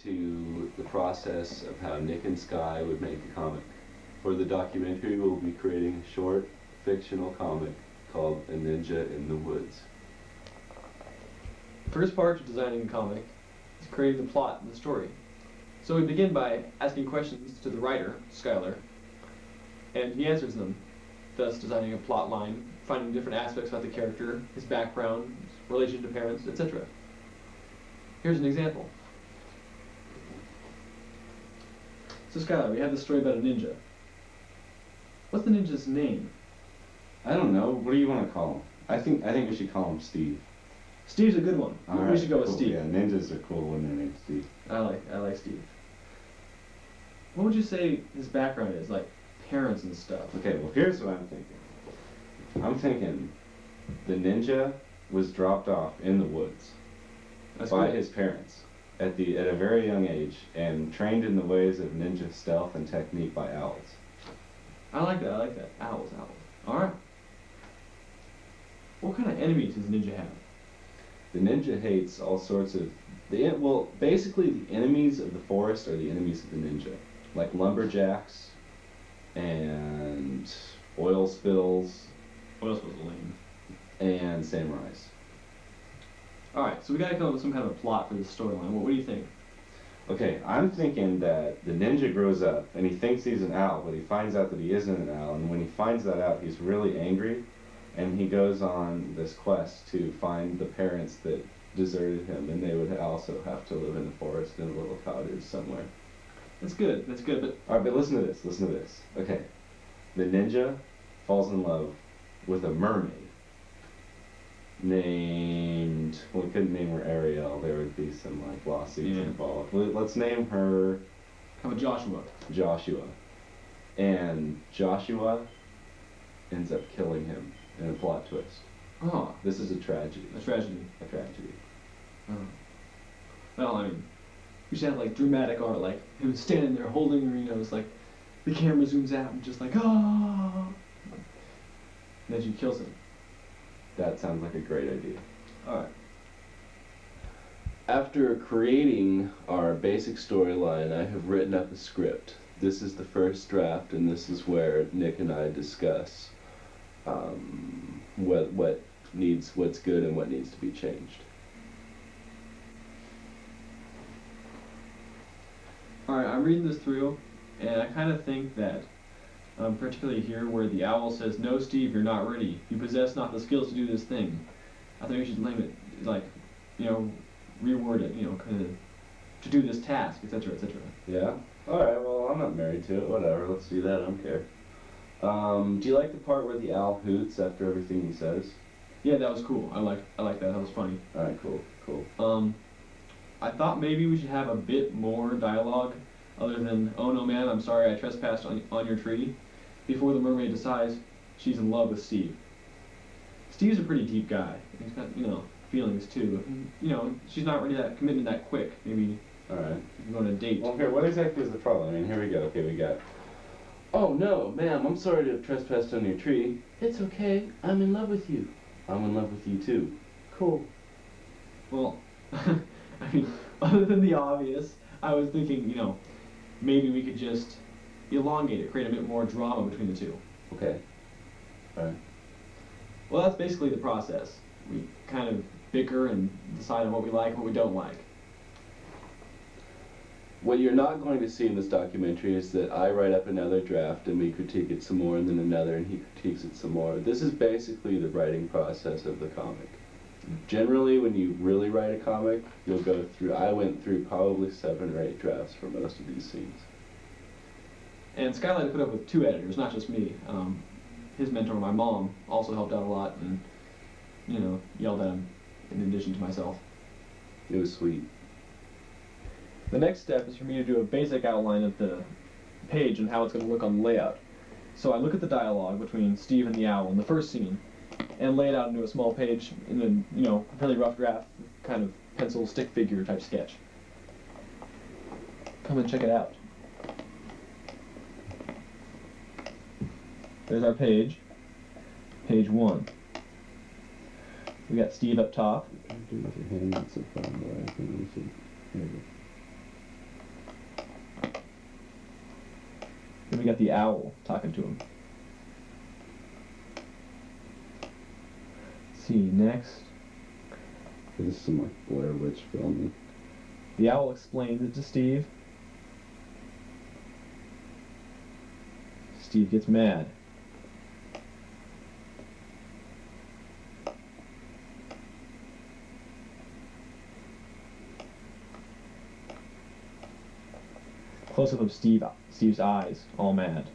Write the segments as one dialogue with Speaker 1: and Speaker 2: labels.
Speaker 1: to the process of how Nick and Sky would make a comic. For the documentary, we'll be creating a short fictional comic called A Ninja in the Woods.
Speaker 2: The first part of designing a comic is creating the plot and the story. So we begin by asking questions to the writer, Skylar, and he answers them, thus designing a plot line, finding different aspects about the character, his background, his relation to parents, etc. Here's an example. So Skylar, we have this story about a ninja. What's the ninja's name?
Speaker 1: I don't know. What do you want to call him? I think we should call him Steve.
Speaker 2: Steve's a good one. We should go with
Speaker 1: cool.
Speaker 2: Steve.
Speaker 1: Yeah, ninjas are cool when they're named Steve.
Speaker 2: I like Steve. What would you say his background is, like parents and stuff?
Speaker 1: Okay, well here's what I'm thinking. I'm thinking the ninja was dropped off in the woods by his parents at a very young age and trained in the ways of ninja stealth and technique by owls.
Speaker 2: I like that. Owls. Alright. What kind of enemies does Ninja have?
Speaker 1: The ninja hates all sorts of... basically the enemies of the forest are the enemies of the ninja. Like lumberjacks and oil spills.
Speaker 2: Oil spills are lame.
Speaker 1: And samurais.
Speaker 2: Alright, so we gotta come up with some kind of a plot for this storyline. What do you think?
Speaker 1: Okay, I'm thinking that the ninja grows up and he thinks he's an owl, but he finds out that he isn't an owl, and when he finds that out, he's really angry, and he goes on this quest to find the parents that deserted him, and they would also have to live in the forest in a little cottage somewhere.
Speaker 2: That's good, but...
Speaker 1: Alright, but listen to this. Okay, the ninja falls in love with a mermaid named, well, we couldn't name her Ariel, there would be some like lawsuits involved. Let's name her...
Speaker 2: How about Joshua?
Speaker 1: Joshua. And Joshua ends up killing him in a plot twist.
Speaker 2: Oh.
Speaker 1: This is a tragedy.
Speaker 2: A tragedy.
Speaker 1: A tragedy.
Speaker 2: Oh. Well, I mean, we should have like dramatic art, like him standing there holding her, you know, it's like the camera zooms out and just like, ah. And then she kills him.
Speaker 1: That sounds like a great idea.
Speaker 2: Alright.
Speaker 1: After creating our basic storyline, I have written up a script. This is the first draft, and this is where Nick and I discuss what's good and what needs to be changed.
Speaker 2: Alright, I'm reading this through, and I kind of think that, particularly here where the owl says, "No, Steve, you're not ready. You possess not the skills to do this thing." I think we should name it, like, you know, reword it, you know, kind of, to do this task, etc., etc.
Speaker 1: Yeah? Alright, well, I'm not married to it. Whatever, let's do that. I don't care. Do you like the part where the owl hoots after everything he says?
Speaker 2: Yeah, that was cool. I like that. That was funny.
Speaker 1: Alright, cool.
Speaker 2: I thought maybe we should have a bit more dialogue other than, "Oh no man, I'm sorry I trespassed on your tree," before the mermaid decides she's in love with Steve. Steve's a pretty deep guy. He's got, you know, feelings too. You know, she's not ready that commitment that quick. Maybe
Speaker 1: Alright.
Speaker 2: go on a date.
Speaker 1: Well, here, what exactly is the problem? I mean, here we go. Okay, we got... "Oh no, ma'am, I'm sorry to have trespassed on your tree." "It's okay. I'm in love with you." "I'm in love with you too." "Cool."
Speaker 2: Well, I mean, other than the obvious, I was thinking, you know, maybe we could just elongate it, create a bit more drama between the two.
Speaker 1: Okay. Alright.
Speaker 2: Well, that's basically the process. We kind of bicker and decide on what we like and what we don't like.
Speaker 1: What you're not going to see in this documentary is that I write up another draft and we critique it some more, and then another, and he critiques it some more. This is basically the writing process of the comic. Generally, when you really write a comic, you'll go through, I went through probably 7 or 8 drafts for most of these scenes.
Speaker 2: And Skylight put up with 2 editors, not just me. His mentor, my mom, also helped out a lot and, you know, yelled at him in addition to myself.
Speaker 1: It was sweet.
Speaker 2: The next step is for me to do a basic outline of the page and how it's going to look on the layout. So I look at the dialogue between Steve and the owl in the first scene and lay it out into a small page in a, you know, fairly rough draft, kind of pencil stick figure type sketch. Come and check it out. There's our page. Page 1. We got Steve up top.
Speaker 1: Do with your hand, that's so fun, but I think we should...
Speaker 2: got the owl talking to him. Let's see, next.
Speaker 1: This is some like Blair Witch filming.
Speaker 2: The owl explains it to Steve. Steve gets mad. Close-up of Steve's eyes, all mad.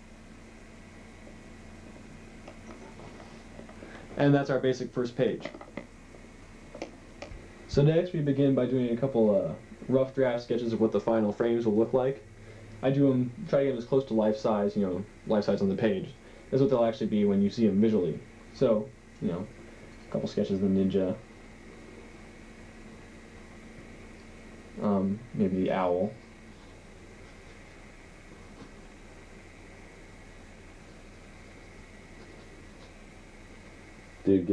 Speaker 2: And that's our basic first page. So next we begin by doing a couple rough draft sketches of what the final frames will look like. I do them, try to get them as close to life size, life size on the page. That's what they'll actually be when you see them visually. So, a couple sketches of the ninja. Maybe the owl.
Speaker 1: Dude,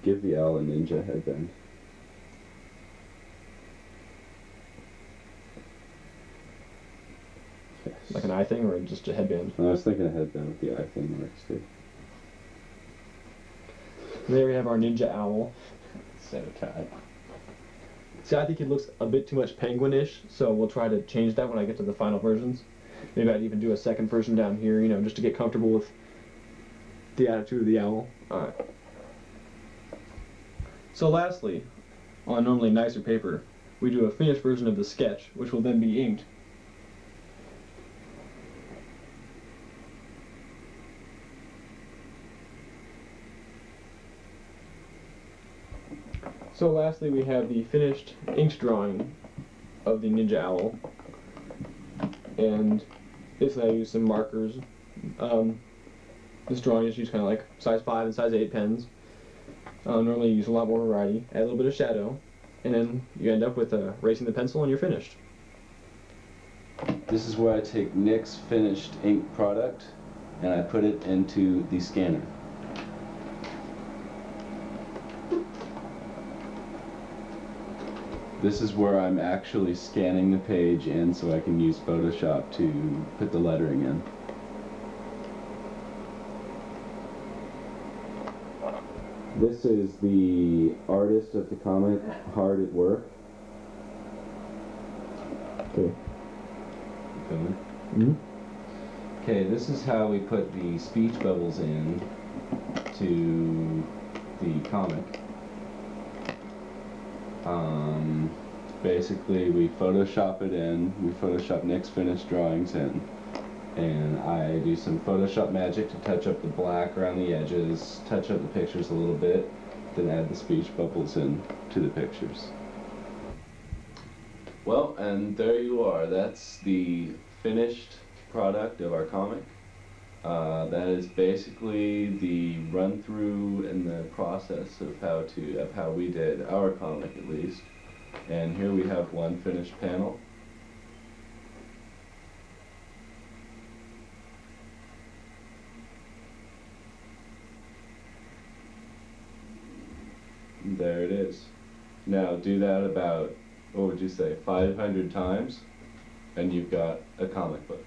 Speaker 1: give the owl a ninja headband. Yes.
Speaker 2: Like an eye thing or just a headband?
Speaker 1: I was thinking a headband with the eye thing works too.
Speaker 2: There we have our ninja owl.
Speaker 1: Set a tie.
Speaker 2: See, I think he looks a bit too much penguinish, so we'll try to change that when I get to the final versions. Maybe I'd even do a second version down here, just to get comfortable with the attitude of the owl. Alright. So lastly, on normally nicer paper, we do a finished version of the sketch, which will then be inked. So lastly, we have the finished inked drawing of the ninja owl. And basically I use some markers. This drawing is used kind of like size 5 and size 8 pens. Normally you use a lot more variety, add a little bit of shadow, and then you end up with erasing the pencil and you're finished.
Speaker 1: This is where I take Nick's finished ink product and I put it into the scanner. This is where I'm actually scanning the page in so I can use Photoshop to put the lettering in. This is the artist of the comic hard at work. Okay. Filming? Mm-hmm. Okay, this is how we put the speech bubbles in to the comic. Basically we Photoshop it in, we Photoshop Nick's finished drawings in, and I do some Photoshop magic to touch up the black around the edges, touch up the pictures a little bit, then add the speech bubbles in to the pictures. Well, and there you are. That's the finished product of our comic. That is basically the run through and the process of how we did our comic, at least. And here we have one finished panel. There it is. Now do that about, what would you say, 500 times, and you've got a comic book.